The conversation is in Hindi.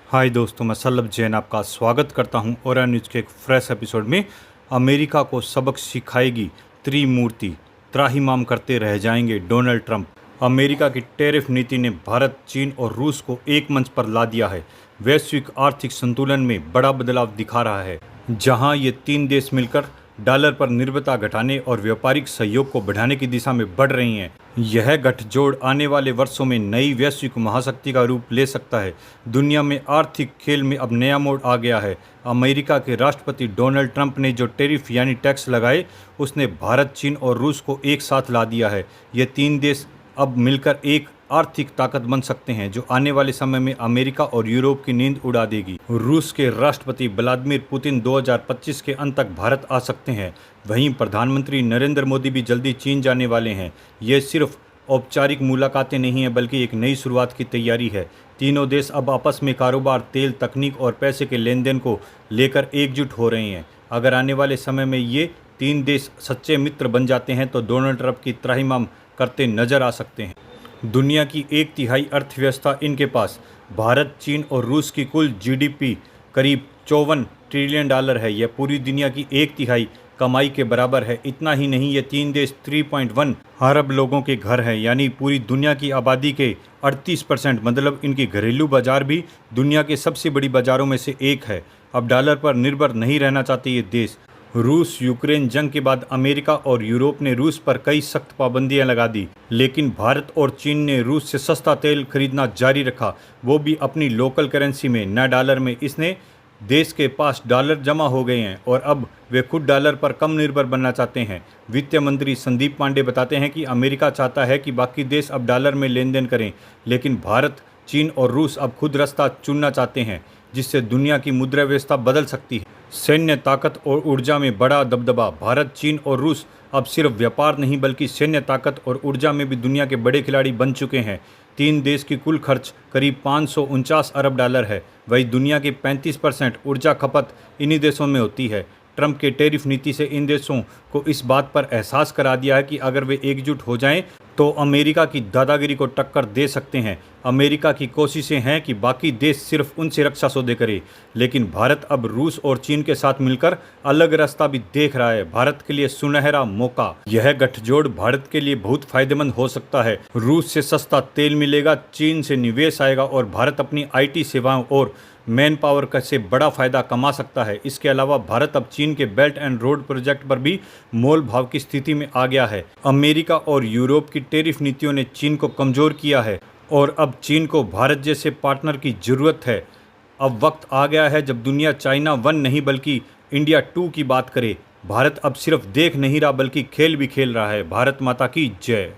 हाय दोस्तों, मैं सल्लभ जैन आपका स्वागत करता हूं और न्यूज़ के एक फ्रेश एपिसोड में। अमेरिका को सबक सिखाएगी त्रिमूर्ति, त्राहिमाम करते रह जाएंगे डोनाल्ड ट्रंप। अमेरिका की टैरिफ नीति ने भारत, चीन और रूस को एक मंच पर ला दिया है। वैश्विक आर्थिक संतुलन में बड़ा बदलाव दिखा रहा है, जहां ये तीन देश मिलकर डॉलर पर निर्भरता घटाने और व्यापारिक सहयोग को बढ़ाने की दिशा में बढ़ रही हैं। यह गठजोड़ आने वाले वर्षों में नई वैश्विक महाशक्ति का रूप ले सकता है। दुनिया में आर्थिक खेल में अब नया मोड़ आ गया है। अमेरिका के राष्ट्रपति डोनाल्ड ट्रंप ने जो टैरिफ यानी टैक्स लगाए, उसने भारत, चीन और रूस को एक साथ ला दिया है। ये तीन देश अब मिलकर एक आर्थिक ताकत बन सकते हैं, जो आने वाले समय में अमेरिका और यूरोप की नींद उड़ा देगी। रूस के राष्ट्रपति व्लादिमीर पुतिन 2025 के अंत तक भारत आ सकते हैं। वहीं प्रधानमंत्री नरेंद्र मोदी भी जल्दी चीन जाने वाले हैं। ये सिर्फ औपचारिक मुलाकातें नहीं है, बल्कि एक नई शुरुआत की तैयारी है। तीनों देश अब आपस में कारोबार, तेल, तकनीक और पैसे के लेन देन को लेकर एकजुट हो रहे हैं। अगर आने वाले समय में ये तीन देश सच्चे मित्र बन जाते हैं तो डोनाल्ड ट्रंप की त्राहिमाम करते नजर आ सकते हैं। दुनिया की 1/3 अर्थव्यवस्था इनके पास। भारत, चीन और रूस की कुल जीडीपी करीब $54 ट्रिलियन है। यह पूरी दुनिया की 1/3 कमाई के बराबर है। इतना ही नहीं, ये तीन देश 3.1 अरब लोगों के घर हैं, यानी पूरी दुनिया की आबादी के 38%। मतलब इनकी घरेलू बाजार भी दुनिया के सबसे बड़ी बाजारों में से एक है। अब डॉलर पर निर्भर नहीं रहना चाहते ये देश। रूस यूक्रेन जंग के बाद अमेरिका और यूरोप ने रूस पर कई सख्त पाबंदियां लगा दी, लेकिन भारत और चीन ने रूस से सस्ता तेल खरीदना जारी रखा, वो भी अपनी लोकल करेंसी में, न डॉलर में। इसने देश के पास डॉलर जमा हो गए हैं और अब वे खुद डॉलर पर कम निर्भर बनना चाहते हैं। वित्त मंत्री संदीप पांडे बताते हैं कि अमेरिका चाहता है कि बाकी देश अब डॉलर में लेन देन करें, लेकिन भारत, चीन और रूस अब खुद रास्ता चुनना चाहते हैं, जिससे दुनिया की मुद्रा व्यवस्था बदल सकती है। सैन्य ताकत और ऊर्जा में बड़ा दबदबा। भारत, चीन और रूस अब सिर्फ व्यापार नहीं, बल्कि सैन्य ताकत और ऊर्जा में भी दुनिया के बड़े खिलाड़ी बन चुके हैं। तीन देश की कुल खर्च करीब $549 अरब है। वही दुनिया की 35% ऊर्जा खपत इन्हीं देशों में होती है। ट्रंप के टैरिफ नीति से इन देशों को इस बात पर एहसास करा दिया है कि अगर वे एकजुट हो जाएं तो अमेरिका की दादागिरी को टक्कर दे सकते हैं। अमेरिका की कोशिशें हैं कि बाकी देश सिर्फ उनसे रक्षा सौदे करे, लेकिन भारत अब रूस और चीन के साथ मिलकर अलग रास्ता भी देख रहा है। भारत के लिए सुनहरा मौका। यह गठजोड़ भारत के लिए बहुत फायदेमंद हो सकता है। रूस से सस्ता तेल मिलेगा, चीन से निवेश आएगा और भारत अपनी IT सेवाओं और मैन पावर का से बड़ा फायदा कमा सकता है। इसके अलावा भारत अब चीन के बेल्ट एंड रोड प्रोजेक्ट पर भी मोल भाव की स्थिति में आ गया है। अमेरिका और यूरोप की टैरिफ नीतियों ने चीन को कमजोर किया है और अब चीन को भारत जैसे पार्टनर की जरूरत है। अब वक्त आ गया है जब दुनिया चाइना 1 नहीं बल्कि इंडिया 2 की बात करे। भारत अब सिर्फ देख नहीं रहा, बल्कि खेल भी खेल रहा है। भारत माता की जय।